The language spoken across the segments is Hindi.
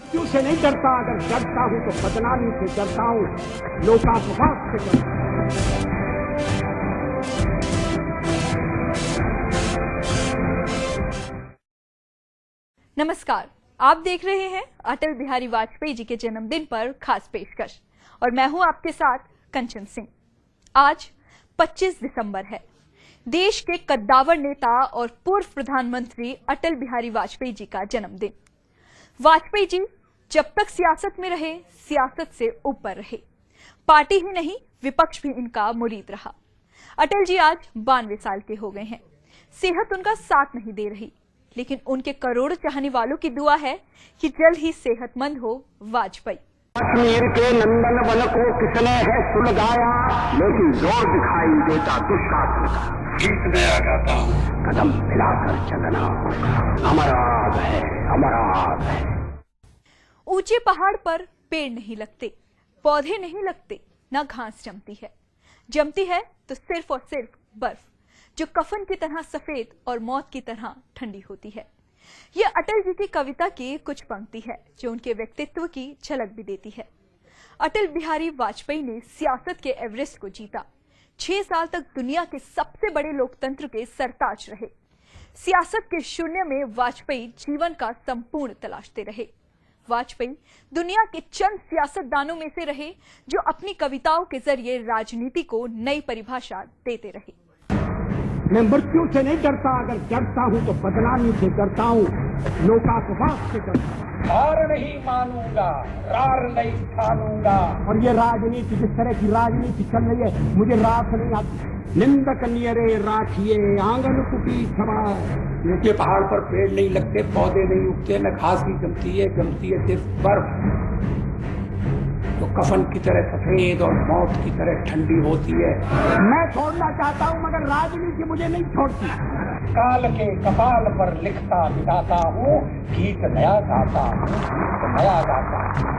मृत्यु से नहीं डरता, अगर डरता हूं तो बदनामी से डरता हूं, लोकापवाद से डरता हूं। नमस्कार, आप देख रहे हैं अटल बिहारी वाजपेयी जी के जन्मदिन पर खास पेशकश और मैं हूं आपके साथ कंचन सिंह। आज 25 दिसंबर है। देश के कद्दावर नेता और पूर्व प्रधानमंत्री अटल बिहारी वाजपेयी जी का जन्मदिन। वाजपेयी जी जब तक सियासत में रहे, सियासत से ऊपर रहे। पार्टी ही नहीं, विपक्ष भी इनका मुरीद रहा। अटल जी आज 92 साल के हो गए हैं। सेहत उनका साथ नहीं दे रही, लेकिन उनके करोड़ों चाहने वालों की दुआ है कि जल्द ही सेहतमंद हो वाजपेयी। कश्मीर के नंदन वन को किसने है सुलगाया, लेकिन जोर दिखाई देता दुशासन का। गीत नया गाता हूँ, कदम मिलाकर चलना, अमराज है, अमराज है। ऊंचे पहाड़ पर पेड़ नहीं लगते, पौधे नहीं लगते, न घास जमती है तो सिर्फ और सिर्फ बर्फ, जो कफन की तरह सफेद और मौत की तरह ठंडी होती है। यह अटल जी की कविता की कुछ पंक्ति है जो उनके व्यक्तित्व की झलक भी देती है। अटल बिहारी वाजपेयी ने सियासत के एवरेस्ट को जीता। 6 साल तक दुनिया के सबसे बड़े लोकतंत्र के सरताज रहे। सियासत के शून्य में वाजपेयी जीवन का संपूर्ण तलाशते रहे। वाजपेयी दुनिया के चंद सियासतदानों में से रहे जो अपनी कविताओं के जरिए राजनीति को नई परिभाषा देते रहे। मैं मृत्यु से नहीं डरता, अगर डरता हूं तो बदनामी से डरता हूं, लोकापवाद से डरता हूं। हार नहीं मानूंगा, रार नहीं ठानूंगा। और ये राजनीति, जिस तरह की राजनीति चल रही है, मुझे रात नहीं आती। निंदक नियरे राखिए आंगन कुटी सभा। ऊंचे पहाड़ पर पेड़ नहीं लगते, पौधे नहीं उगते, न घास ही जमती है सिर्फ बर्फ, तो कफन की तरह सफेद और मौत की तरह ठंडी होती है। मैं छोड़ना चाहता हूं मगर राजनीति मुझे नहीं छोड़ती। काल के कपाल पर लिखता बिताता हूँ, गीत नया गाता हूँ, नया गाता हूँ।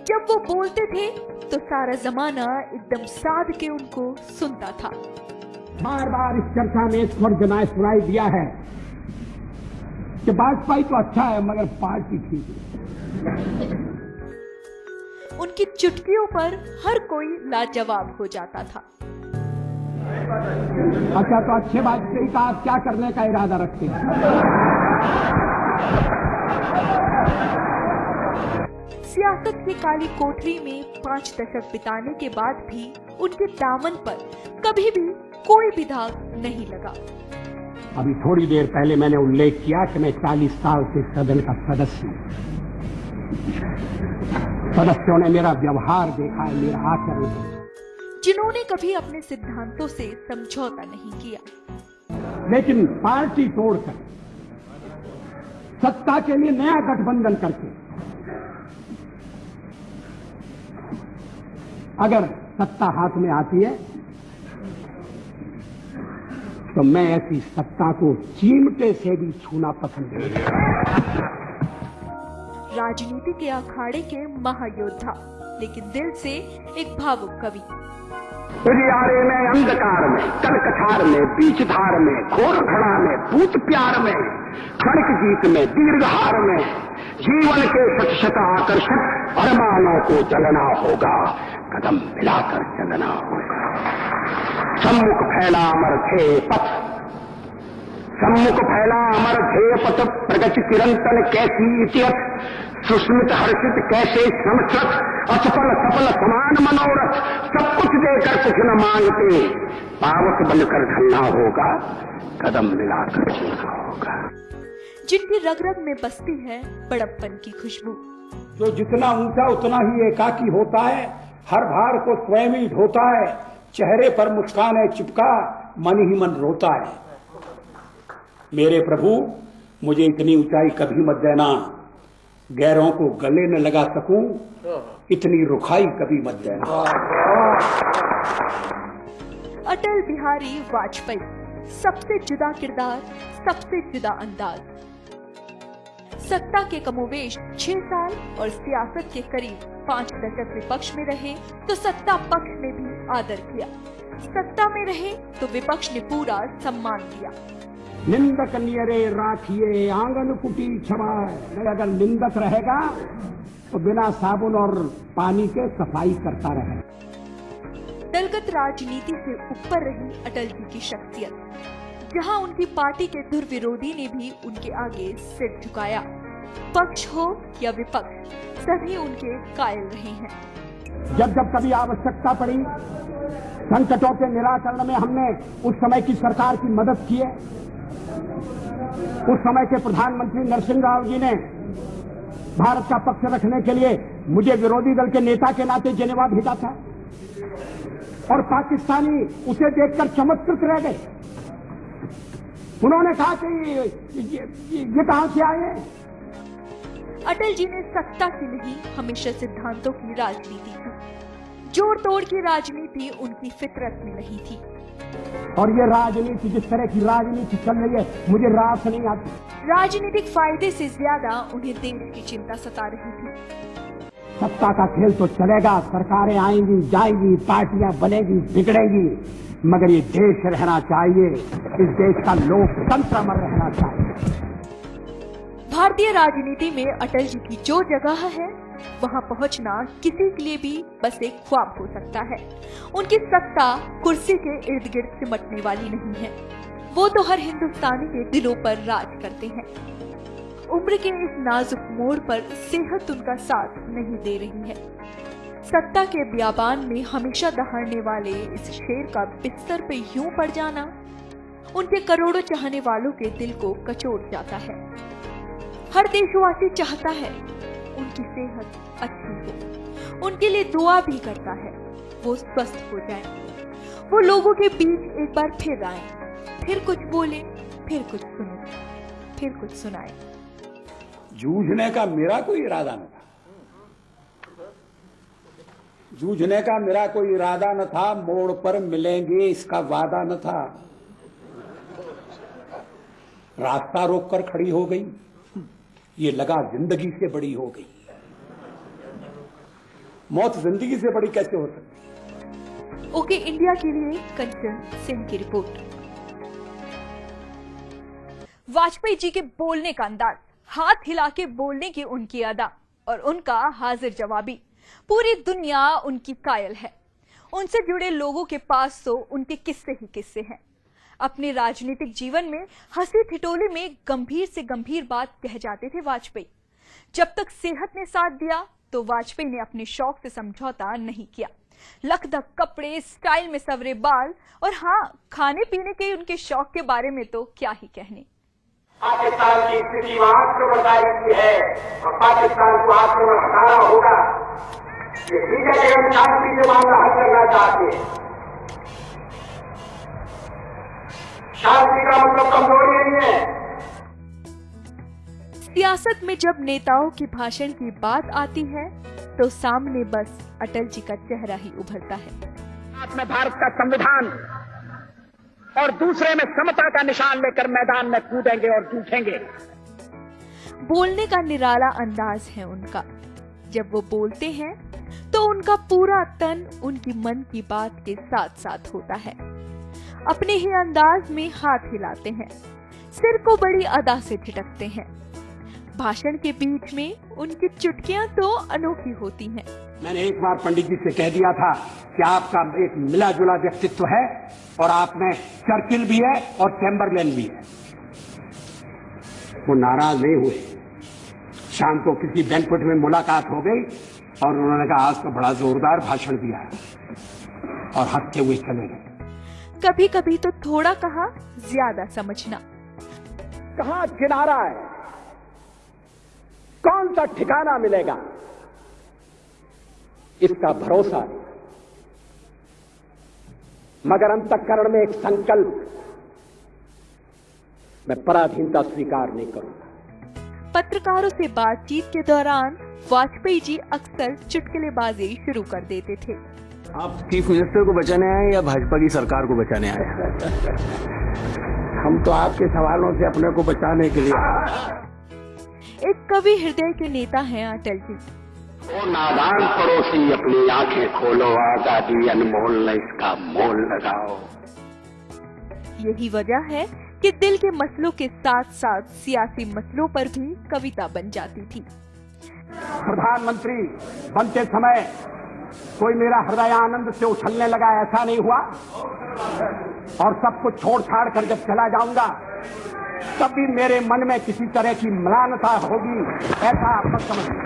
जब वो बोलते थे तो सारा जमाना एकदम साध के उनको सुनता था। बार बार इस चर्चा में स्वर जनाए सुनाई दिया है कि वाजपेयी तो अच्छा है मगर पार्टी ठीक है। उनकी चुटकियों पर हर कोई लाजवाब हो जाता था। अच्छा, तो अच्छे वाजपेयी का आप क्या करने का इरादा रखते हैं? सियासत की काली कोठरी में 5 दशक बिताने के बाद भी उनके दामन पर कभी भी कोई भी दाग नहीं लगा। अभी थोड़ी देर पहले मैंने उल्लेख किया कि मैं 40 साल से सदन का सदस्य हूं। सदस्यों ने मेरा व्यवहार देखा है, मेरा आचरण, जिन्होंने कभी अपने सिद्धांतों से समझौता नहीं किया। लेकिन पार्टी तोड़कर सत्ता के लिए नया गठबंधन करके अगर सत्ता हाथ में आती है तो मैं ऐसी सत्ता को चिमटे से भी छूना पसंद नहीं करता। राजनीति के अखाड़े के महायोद्धा, लेकिन दिल से एक भावुक कवि। उजियारे में, अंधकार में, कलकठार में, बीच धार में, घोर घड़ा में, भूत प्यार में, क्षणिक जीत में, दीर्घहार में, जीवन के शत आकर्षक अरमानों को जलना होगा, कदम मिलाकर चलना होगा। सम्मुख फैला अमर ध्येय पथ, सम्मुख फैला अमर ध्येय पथ, प्रगति चिरंतन कैसी इतिहत, सुस्मित हर्षित कैसे समचक, असफल सफल समान मनोरथ, सब कुछ देकर कुछ न मांगते, पावक बनकर ढलना होगा, कदम मिलाकर चलना होगा। जिनकी रग रग में बसती है बड़प्पन की खुशबू। जो जितना ऊंचा उतना ही एकाकी होता है, हर भार को स्वयं ही ढोता है, चेहरे पर मुस्कान चिपका, मन ही मन रोता है। मेरे प्रभु, मुझे इतनी ऊंचाई कभी मत देना, गैरों को गले न लगा सकूं, इतनी रुखाई कभी मत देना। अटल बिहारी वाजपेयी, सबसे जुदा किरदार, सबसे जुदा अंदाज। सत्ता के कमोवेश 6 साल और सियासत के करीब 5 दशक विपक्ष में रहे तो सत्ता पक्ष ने भी आदर किया। सत्ता में रहे तो विपक्ष ने पूरा सम्मान दिया। निंदक नियरे राखिए आंगन कुटी छवाए। अगर निंदक रहेगा तो बिना साबुन और पानी के सफाई करता रहे। दलगत राजनीति से ऊपर रही अटल जी की शख्सियत, जहां उनकी पार्टी के दुर्विरोधी ने भी उनके आगे सिर झुकाया। पक्ष हो या विपक्ष, सभी उनके कायल रहे हैं। जब जब कभी आवश्यकता पड़ी, संकटों के निराकरण में हमने उस समय की सरकार की मदद की है। उस समय के प्रधानमंत्री नरसिंह राव जी ने भारत का पक्ष रखने के लिए मुझे विरोधी दल के नेता के नाते जेनेवा भेजा था, और पाकिस्तानी उसे देखकर चमत्कृत रह गए। उन्होंने कहा कि ये कहां से आए? अटल जी ने सत्ता से नहीं, हमेशा सिद्धांतों की राजनीति की। जोड़ तोड़ की राजनीति उनकी फितरत में नहीं थी। और ये राजनीति, जिस तरह की राजनीति चल रही है, मुझे रास नहीं आती। राजनीतिक फायदे से ज्यादा उन्हें देश की चिंता सता रही थी। सत्ता का खेल तो चलेगा, सरकारें आएंगी जाएंगी, पार्टियां बनेगी बिगड़ेंगी, मगर ये देश रहना चाहिए, इस देश का लोकतंत्र अमर रहना चाहिए। भारतीय राजनीति में अटल जी की जो जगह है, वहां पहुंचना किसी के लिए भी बस एक ख्वाब हो सकता है। उनकी सत्ता कुर्सी के इर्द गिर्द सिमटने वाली नहीं है। वो तो हर हिंदुस्तानी के दिलों पर राज करते हैं। उम्र के इस नाजुक मोड़ पर सेहत उनका साथ नहीं दे रही है। सत्ता के बियाबान में हमेशा दहाड़ने वाले इस शेर का बिस्तर पे यूं पड़ जाना उनके करोड़ों चाहने वालों के दिल को कचोट जाता है। हर देशवासी चाहता है उनकी सेहत अच्छी हो, उनके लिए दुआ भी करता है वो स्वस्थ हो जाए। वो लोगों के बीच एक बार फिर आए, फिर कुछ बोले, फिर कुछ सुने, फिर कुछ सुनाए। जूझने का मेरा कोई इरादा न था, जूझने का मेरा कोई इरादा न था, मोड़ पर मिलेंगे इसका वादा न था। रास्ता रोककर खड़ी हो गई, ये लगा जिंदगी से बड़ी हो गई। मौत जिंदगी से बड़ी कैसे हो सकती? ओके इंडिया के लिए कंचन सिंह की रिपोर्ट। वाजपेयी जी के बोलने का अंदाज, हाथ हिला के बोलने की उनकी अदा और उनका हाजिर जवाबी, पूरी दुनिया उनकी कायल है। उनसे जुड़े लोगों के पास तो उनके किस्से ही किस्से हैं। अपने राजनीतिक जीवन में हंसी ठिठोले में गंभीर से गंभीर बात कह जाते थे वाजपेयी। जब तक सेहत ने साथ दिया तो वाजपेयी ने अपने शौक से समझौता नहीं किया। लखदख कपड़े, स्टाइल में सवरे बाल और हाँ, खाने पीने के उनके शौक के बारे में तो क्या ही कहने। पाकिस्तान की स्थिति आत्मबर्दारी की है और पाकिस्तान को आत्मबर्दार हटाना होगा। ये ठीक है कि हम शांति से मामला हल करना चाहते हैं। शांति का मतलब कमजोरी नहीं है। सियासत में जब नेताओं के भाषण की बात आती है तो सामने बस अटल जी का चेहरा ही उभरता है। हाथ में भारत का संविधान और दूसरे में समता का निशान लेकर मैदान में कूदेंगे और जूझेंगे। बोलने का निराला अंदाज है उनका। जब वो बोलते हैं तो उनका पूरा तन उनकी मन की बात के साथ साथ होता है। अपने ही अंदाज में हाथ हिलाते हैं, सिर को बड़ी अदा से झटकते हैं। भाषण के बीच में उनकी चुटकियां तो अनोखी होती हैं। मैंने एक बार पंडित जी से कह दिया था कि आपका एक मिला जुला व्यक्तित्व है और आप में चर्चिल भी है और चैम्बरलेन भी है। वो नाराज नहीं हुए। शाम को किसी बैंक्वेट में मुलाकात हो गई और उन्होंने कहा आज तो बड़ा जोरदार भाषण दिया है और हंसते हुए चले गए। कभी कभी तो थोड़ा कहा, ज्यादा समझना। कहाँ किनारा है, कौन सा ठिकाना मिलेगा, इसका भरोसा नहीं। मगर अंतःकरण में एक संकल्प, मैं पराधीनता स्वीकार नहीं करूंगा। पत्रकारों से बातचीत के दौरान वाजपेयी जी अक्सर चुटकुलेबाजी शुरू कर देते थे। आप चीफ मिनिस्टर को बचाने आए या भाजपा की सरकार को बचाने आए? हम तो आपके सवालों से अपने को बचाने के लिए। एक कवि हृदय के नेता हैं अटल जी। ओ नादान पड़ोसी अपनी आंखें खोलो, आजादी अनमोल न इसका मोल लगाओ। यही वजह है कि दिल के मसलों के साथ साथ सियासी मसलों पर भी कविता बन जाती थी। प्रधानमंत्री बनते समय कोई मेरा हृदय आनंद से उछलने लगा, ऐसा नहीं हुआ। और सब कुछ छोड़ छाड़ कर जब चला जाऊंगा तब भी मेरे मन में किसी तरह की म्लानता होगी, ऐसा आप मत समझिए।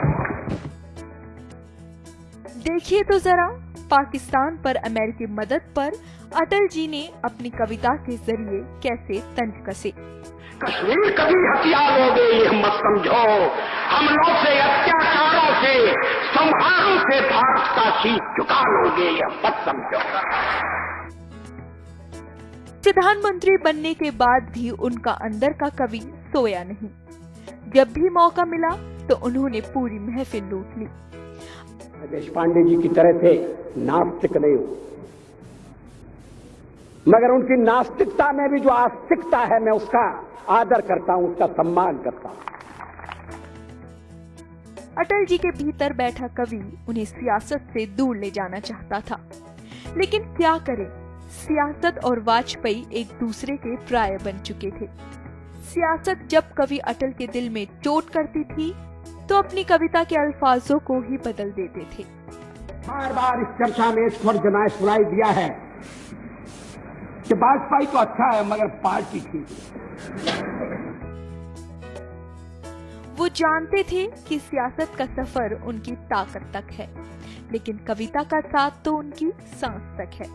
देखिए तो जरा, पाकिस्तान पर अमेरिकी मदद पर अटल जी ने अपनी कविता के जरिए कैसे तंज कसे। कश्मीर कभी हथिया लोगे ये मत समझो, हमलों से अत्याचारों से संहारों से भारत का शीश झुका लोगे ये मत समझो। प्रधानमंत्री बनने के बाद भी उनका अंदर का कवि सोया नहीं। जब भी मौका मिला तो उन्होंने पूरी महफिल लूट ली। देशपांडे जी की तरह से नास्तिक नहीं हूं, मगर उनकी नास्तिकता में भी जो आस्तिकता है मैं उसका आदर करता हूं, उसका सम्मान करता हूं। अटल जी के भीतर बैठा कवि उन्हें सियासत से दूर ले जाना चाहता था, लेकिन क्या करें, सियासत और वाजपेयी एक दूसरे के प्राय बन चुके थे। सियासत जब कवि अटल के दिल में चोट करती थी तो अपनी कविता के अल्फाजों को ही बदल देते थे। बार बार इस चर्चा में स्वर जमाए सुनाई दिया है कि वाजपेयी तो अच्छा है मगर पार्टी ठीक। वो जानते थे कि सियासत का सफर उनकी ताकत तक है, लेकिन कविता का साथ तो उनकी सांस तक है।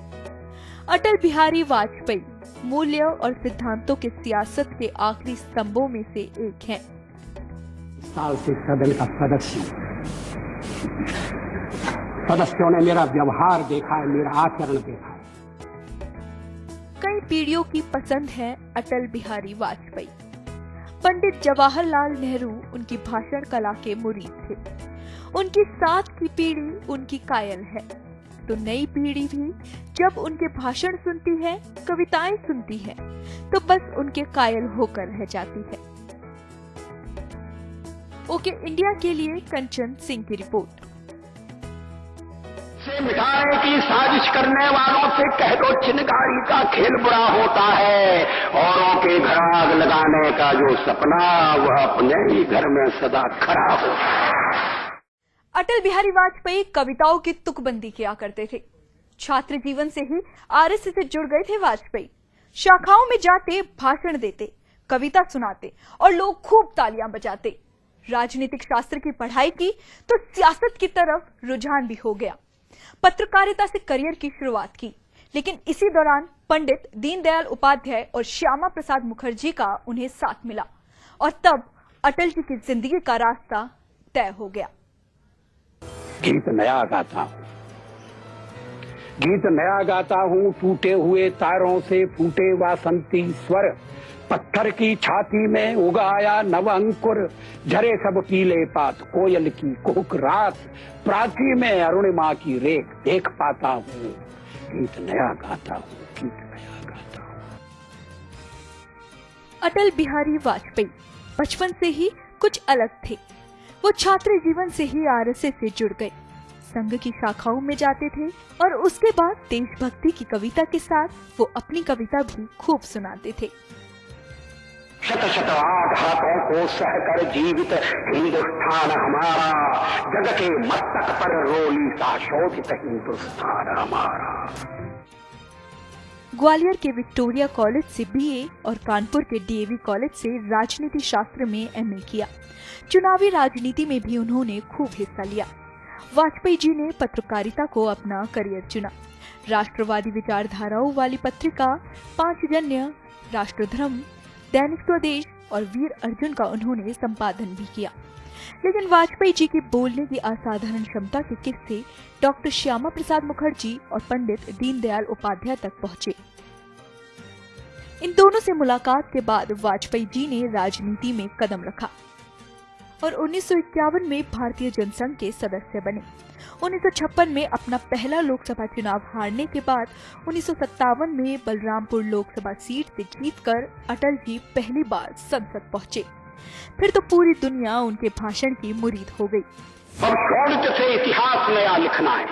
अटल बिहारी वाजपेयी मूल्य और सिद्धांतों के सियासत के आखिरी स्तंभों में से एक हैं। साल से सदन का सदस्यों ने मेरा व्यवहार देखा है, मेरा आचरण देखा है। कई पीढ़ियों की पसंद है अटल बिहारी वाजपेयी। पंडित जवाहरलाल नेहरू उनकी भाषण कला के मुरीद थे। उनकी साथ की पीढ़ी उनकी कायल है, तो नई पीढ़ी भी जब उनके भाषण सुनती है, कविताएं सुनती है, तो बस उनके कायल होकर रह जाती है। ओके इंडिया के लिए कंचन सिंह की रिपोर्ट। से मिटाने की साजिश करने वालों से कह दो चिनगारी का खेल बुरा होता है, औरों के घर आग लगाने का जो सपना वह अपने ही घर में सदा खड़ा होता है। अटल बिहारी वाजपेयी कविताओं की तुकबंदी किया करते थे। छात्र जीवन से ही आरएसएस से जुड़ गए थे वाजपेयी। शाखाओं में जाते, भाषण देते, कविता सुनाते और लोग खूब तालियां बजाते। राजनीतिक शास्त्र की पढ़ाई की तो सियासत की तरफ रुझान भी हो गया। पत्रकारिता से करियर की शुरुआत की, लेकिन इसी दौरान पंडित दीनदयाल उपाध्याय और श्यामा प्रसाद मुखर्जी का उन्हें साथ मिला और तब अटल जी की जिंदगी का रास्ता तय हो गया। गीत नया गाता हूं, गीत नया गाता हूं, टूटे हुए तारों से फूटे वासंती स्वर, पत्थर की छाती में उगाया नव अंकुर, झरे सब पीले पात, कोयल की कुहुक रात, प्राची में अरुणिमा की रेख देख पाता हूं। गीत नया गाता हूं, गीत नया गाता हूं। अटल बिहारी वाजपेयी बचपन से ही कुछ अलग थे। वो छात्र जीवन से ही आरएसएस से जुड़ गए, संघ की शाखाओं में जाते थे और उसके बाद देशभक्ति की कविता के साथ वो अपनी कविता भी खूब सुनाते थे। शत शत आघातों को सहकर जीवित हिंदुस्तान हमारा, जग के मस्तक पर रोली सा शोभित हिंदुस्तान हमारा। ग्वालियर के विक्टोरिया कॉलेज से बीए और कानपुर के डीएवी कॉलेज से राजनीति शास्त्र में एमए किया। चुनावी राजनीति में भी उन्होंने खूब हिस्सा लिया। वाजपेयी जी ने पत्रकारिता को अपना करियर चुना। राष्ट्रवादी विचारधाराओं वाली पत्रिका पांचजन्य, राष्ट्रधर्म, दैनिक स्वदेश और वीर अर्जुन का उन्होंने संपादन भी किया। लेकिन वाजपेयी जी की बोलने की असाधारण क्षमता के किस्से डॉक्टर श्यामा प्रसाद मुखर्जी और पंडित दीनदयाल उपाध्याय तक पहुंचे। इन दोनों से मुलाकात के बाद वाजपेयी जी ने राजनीति में कदम रखा और 1951 में भारतीय जनसंघ के सदस्य बने। 1956 में अपना पहला लोकसभा चुनाव हारने के बाद 1957 में बलरामपुर लोकसभा सीट से जीतकर अटल जी पहली बार संसद पहुंचे। फिर तो पूरी दुनिया उनके भाषण की मुरीद हो गई। और गणित से इतिहास नया लिखना है,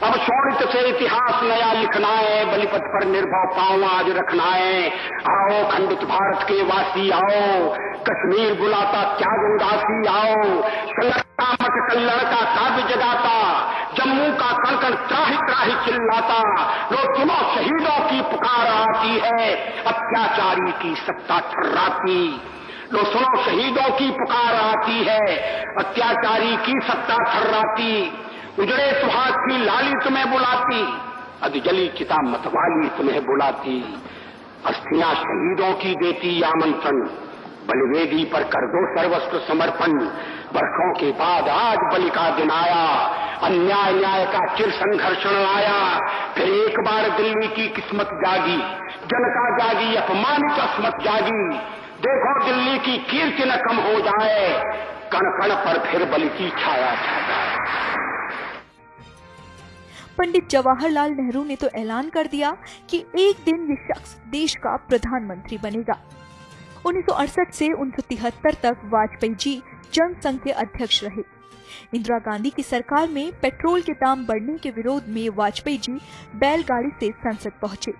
अब शोणित से इतिहास नया लिखना है, बलिपथ पर निर्भय पांव आज रखना है। आओ खंडित भारत के वासी आओ, कश्मीर बुलाता त्याग उदासी आओ। संगठता मत कल्लड़ का काव्य जगाता, जम्मू का कणकण त्राहि त्राहि चिल्लाता। लो सुनो शहीदों की पुकार आती है, अत्याचारी की सत्ता थर्राती। लो सुनो शहीदों की पुकार आती है, अत्याचारी की सत्ता थर्राती। उजड़े सुहाग की लाली तुम्हें बुलाती, अधजली चिता मतवाली तुम्हें बुलाती। अस्थियां शहीदों की देती आमंत्रण, बलिवेदी पर कर दो सर्वस्व समर्पण। वर्षों के बाद आज बलि का दिन आया, अन्याय न्याय का चिर संघर्षण आया। फिर एक बार दिल्ली की किस्मत जागी, जनता जागी, अपमानित अस्मत जागी। देखो दिल्ली की कीर्ति न कम हो जाए, कण कण पर फिर बलि की छाया छा जाए। पंडित जवाहरलाल नेहरू ने तो ऐलान कर दिया कि एक दिन ये शख्स देश का प्रधानमंत्री बनेगा। 1968 से 1973 तक वाजपेयी जी जनसंघ के अध्यक्ष रहे। इंदिरा गांधी की सरकार में पेट्रोल के दाम बढ़ने के विरोध में वाजपेयी जी बैलगाड़ी से संसद पहुंचे।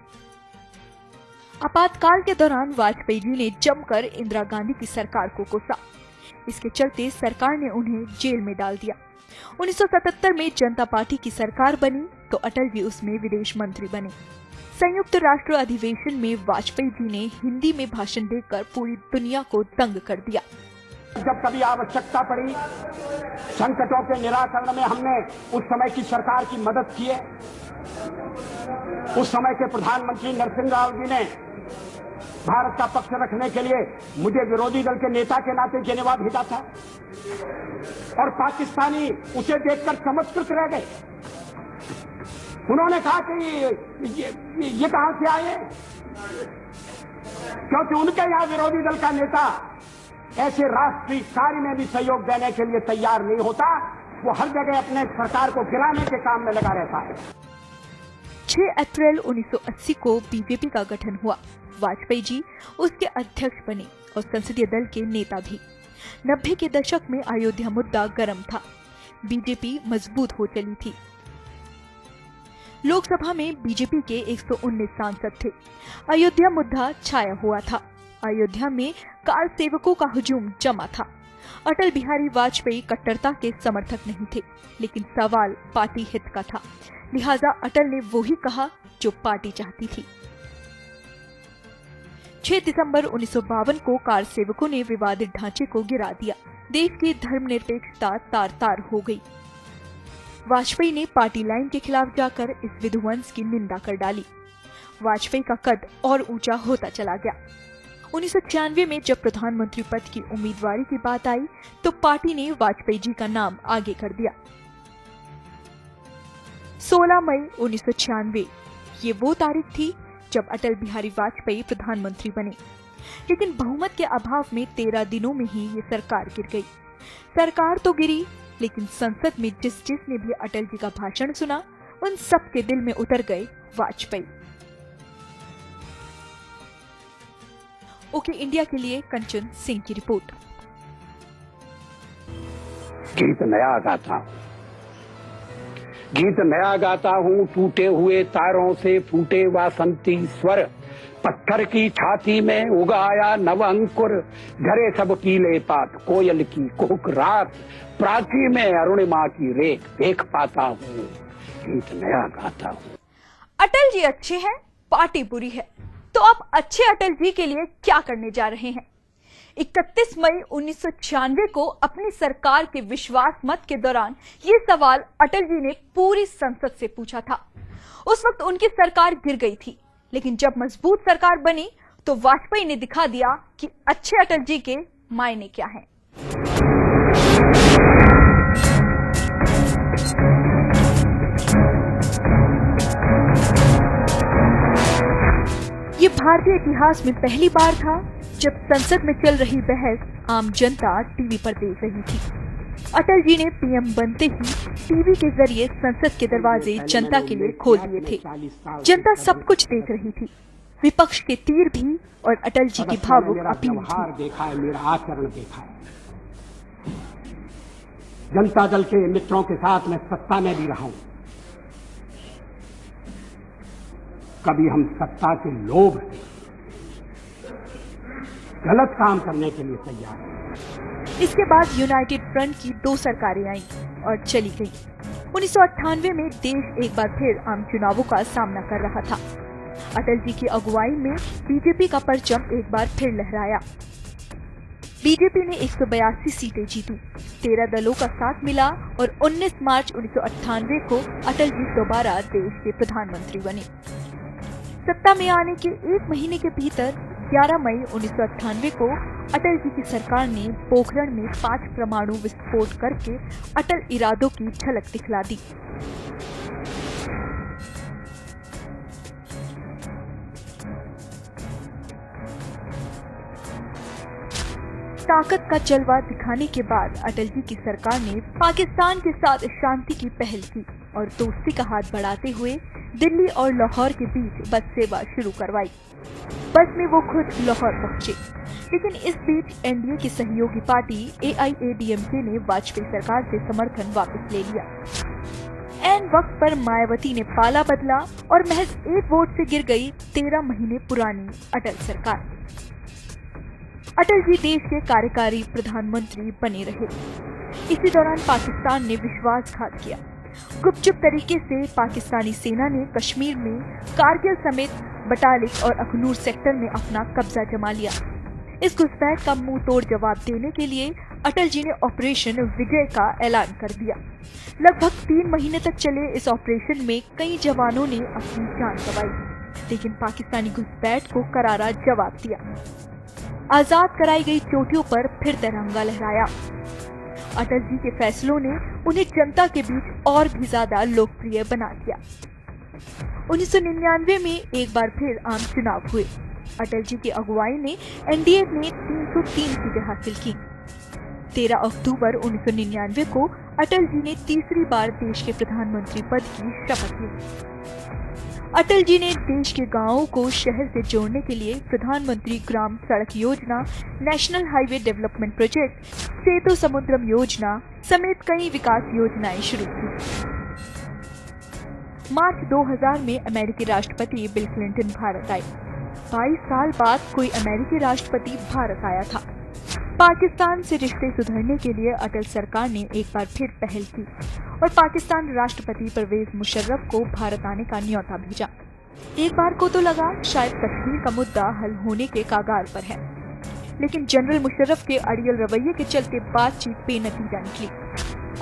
आपातकाल के दौरान वाजपेयी जी ने जमकर इंदिरा गांधी की सरकार को कोसा। इसके चलते सरकार ने उन्हें जेल में डाल दिया। 1977 में जनता पार्टी की सरकार बनी तो अटल जी उसमें विदेश मंत्री बने। संयुक्त राष्ट्र अधिवेशन में वाजपेयी जी ने हिंदी में भाषण देकर पूरी दुनिया को दंग कर दिया। जब कभी आवश्यकता पड़ी, संकटों के निराकरण में हमने उस समय की सरकार की मदद की है। उस समय के प्रधानमंत्री नरसिंह राव जी ने भारत का पक्ष रखने के लिए मुझे विरोधी दल के नेता के नाते जेनेवा भेजा था और पाकिस्तानी उसे देखकर चमत्कृत रह गए। उन्होंने कहा कि ये कहां से आए, क्योंकि उनके यहां विरोधी दल का नेता ऐसे राष्ट्रीय कार्य में भी सहयोग देने के लिए तैयार नहीं होता। वो हर जगह अपने सरकार को गिराने के काम में लगा रहता है। 6 अप्रैल 1980 को बीजेपी का गठन हुआ। वाजपेयी जी उसके अध्यक्ष बने और संसदीय दल के नेता भी। 90 के दशक में अयोध्या मुद्दा गर्म था। बीजेपी मजबूत हो चली थी। लोकसभा में बीजेपी के 119 सांसद थे। अयोध्या मुद्दा छाया हुआ था। अयोध्या में कार सेवकों का हुजूम जमा था। अटल बिहारी वाजपेयी कट्टरता के समर्थक नहीं थे, लेकिन सवाल पार्टी हित का था। लिहाजा अटल ने वो ही कहा जो पार्टी चाहती थी। 6 दिसंबर 1952 को कार सेवकों ने विवादित ढांचे को गिरा दिया। देश की धर्मनिरपेक्षता तार-तार हो गई। वाजपेयी ने पार्टी लाइन के खिलाफ जाकर इस विध्वंस की निंदा कर डाली। वाजपेयी का कद और ऊंचा होता चला गया। 1996 में जब प्रधानमंत्री पद की उम्मीदवारी की बात आई तो पार्टी ने वाजपेयी जी का नाम आगे कर दिया। 16 मई 1996 ये वो तारीख थी जब अटल बिहारी वाजपेयी प्रधानमंत्री बने। लेकिन बहुमत के अभाव में 13 दिनों में ही ये सरकार गिर गई। सरकार तो गिरी, लेकिन संसद में जिसने भी अटल जी का भाषण सुना उन सब के दिल में उतर गए वाजपेयी। ओके इंडिया के लिए कंचन सिंह की रिपोर्ट। गीत नया गाता हूँ, गीत नया गाता हूँ, टूटे हुए तारों से फूटे वासंती स्वर, पत्थर की छाती में उगाया नव अंकुर, झरे सब कीले पात, कोयल की कुहुक रात, प्राची में अरुणिमा की रेख देख पाता हूँ, गीत नया गाता हूँ। अटल जी अच्छे हैं, पार्टी बुरी है, तो अब अच्छे अटल जी के लिए क्या करने जा रहे हैं? 31 मई 1996 को अपनी सरकार के विश्वास मत के दौरान ये सवाल अटल जी ने पूरी संसद से पूछा था। उस वक्त उनकी सरकार गिर गई थी, लेकिन जब मजबूत सरकार बनी तो वाजपेयी ने दिखा दिया कि अच्छे अटल जी के मायने क्या हैं। ये भारतीय इतिहास में पहली बार था जब संसद में चल रही बहस आम जनता टीवी पर देख रही थी। अटल जी ने पीएम बनते ही टीवी के जरिए संसद के दरवाजे जनता के लिए खोल दिए थे। जनता सब कुछ देख रही थी, विपक्ष के तीर भी और अटल जी की भावुक अपील भी। देखा है, मेरा आचरण देखा है। जनता दल के मित्रों के साथ मैं सत्ता में भी रहा हूं, कभी हम सत्ता के लोभ से गलत काम करने के लिए तैयार हैं। इसके बाद यूनाइटेड फ्रंट की 2 सरकारें आईं और चली गईं। 1998 में देश एक बार फिर आम चुनावों का सामना कर रहा था। अटल जी की अगुवाई में बीजेपी का परचम एक बार फिर लहराया। बीजेपी ने 182 सीटें जीती, 13 दलों का साथ मिला और 19 मार्च 1998 को अटल जी दोबारा देश के प्रधानमंत्री बने। सत्ता में आने के 1 महीने के भीतर 11 मई 1998 को अटल जी की सरकार ने पोखरण में 5 परमाणु विस्फोट करके अटल इरादों की झलक दिखला दी। ताकत का जलवा दिखाने के बाद अटल जी की सरकार ने पाकिस्तान के साथ शांति की पहल की और दोस्ती का हाथ बढ़ाते हुए दिल्ली और लाहौर के बीच बस सेवा शुरू करवाई। बस में वो खुद लाहौर पहुंचे, लेकिन इस बीच एनडीए की सहयोगी पार्टी AIADMK ने वाजपेयी सरकार से समर्थन वापस ले लिया। ऐन वक्त पर मायावती ने पाला बदला और महज 1 वोट से गिर गई 13 महीने पुरानी अटल सरकार। अटल जी देश के कार्यकारी प्रधानमंत्री बने रहे। इसी दौरान पाकिस्तान ने विश्वासघात किया। गुपचुप तरीके से पाकिस्तानी सेना ने कश्मीर में कारगिल समेत बटालिक और अखनूर सेक्टर में अपना कब्जा जमा लिया। इस घुसपैठ का मुंह तोड़ जवाब देने के लिए अटल जी ने ऑपरेशन विजय का ऐलान कर दिया। लगभग 3 महीने तक चले इस ऑपरेशन में कई जवानों ने अपनी जान गंवाई, लेकिन पाकिस्तानी घुसपैठ को करारा जवाब दिया। आजाद कराई गई चोटियों पर फिर तिरंगा लहराया। अटल जी के फैसलों ने उन्हें जनता के बीच और भी ज्यादा लोकप्रिय बना दिया। 1999 में एक बार फिर आम चुनाव हुए। अटल जी की अगुवाई में एनडीए ने 303 सीटें हासिल की। 13 अक्टूबर 1999 को अटल जी ने तीसरी बार देश के प्रधानमंत्री पद की शपथ ली। अटल जी ने देश के गांवों को शहर से जोड़ने के लिए प्रधानमंत्री ग्राम सड़क योजना, नेशनल हाईवे डेवलपमेंट प्रोजेक्ट, सेतु समुद्रम योजना समेत कई विकास योजनाएं शुरू की। मार्च 2000 में अमेरिकी राष्ट्रपति बिल क्लिंटन भारत आए। 22 साल बाद कोई अमेरिकी राष्ट्रपति भारत आया था। पाकिस्तान से रिश्ते सुधरने के लिए अटल सरकार ने एक बार फिर पहल की और पाकिस्तान राष्ट्रपति परवेज मुशर्रफ को भारत आने का न्योता भेजा। एक बार को तो लगा शायद कश्मीर का मुद्दा हल होने के कगार पर है, लेकिन जनरल मुशर्रफ के अड़ियल रवैये के चलते बातचीत बेनतीजा निकली।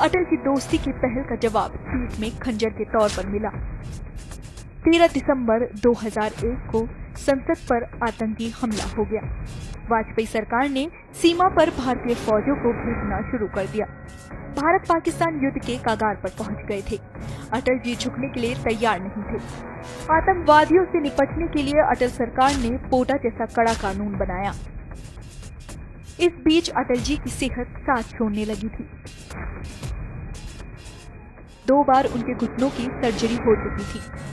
अटल की दोस्ती की पहल का जवाब पीठ में खंजर के तौर पर मिला। 13 दिसंबर 2001 को संसद पर आतंकी हमला हो गया। वाजपेयी सरकार ने सीमा पर भारतीय फौजों को भेजना शुरू कर दिया। भारत पाकिस्तान युद्ध के कगार पर पहुंच गए थे। अटल जी झुकने के लिए तैयार नहीं थे। आतंकवादियों से निपटने के लिए अटल सरकार ने पोटा जैसा कड़ा कानून बनाया। इस बीच अटल जी की सेहत साथ छोड़ने लगी थी। 2 बार उनके घुटनों की सर्जरी हो चुकी थी।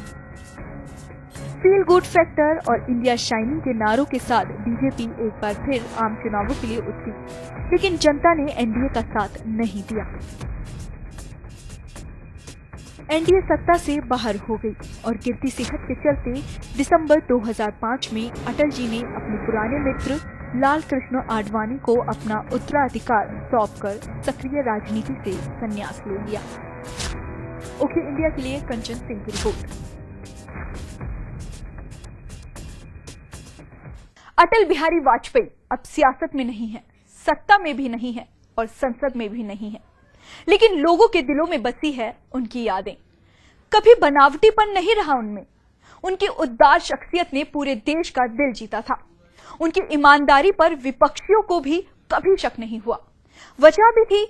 फील गुड फैक्टर और इंडिया शाइनिंग के नारों के साथ बीजेपी एक बार फिर आम चुनावों के लिए उतरी, लेकिन जनता ने एनडीए का साथ नहीं दिया। एनडीए सत्ता से बाहर हो गई और गिरती सेहत के चलते दिसंबर 2005 में अटल जी ने अपने पुराने मित्र लाल कृष्ण आडवाणी को अपना उत्तराधिकार सौंपकर सक्रिय राजनीति से संन्यास ले लिया। ओके इंडिया के लिए कंचन सिंह की रिपोर्ट। अटल बिहारी वाजपेयी अब सियासत में नहीं है, सत्ता में भी नहीं है और संसद में भी नहीं है, लेकिन लोगों के दिलों में बसी है उनकी यादें। कभी बनावटीपन नहीं रहा उनमें। उनकी उदार शख्सियत ने पूरे देश का दिल जीता था। उनकी ईमानदारी पर विपक्षियों को भी कभी शक नहीं हुआ। वजह भी थी,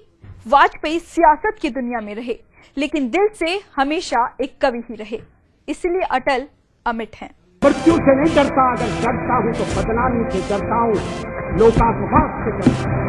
वाजपेयी सियासत की दुनिया में रहे, लेकिन दिल से हमेशा एक कवि ही रहे। इसलिए अटल अमिट हैं। मृत्यु से नहीं डरता, अगर डरता हूं तो बदनामी से डरता हूं, लोकापवाद से डरता हूं।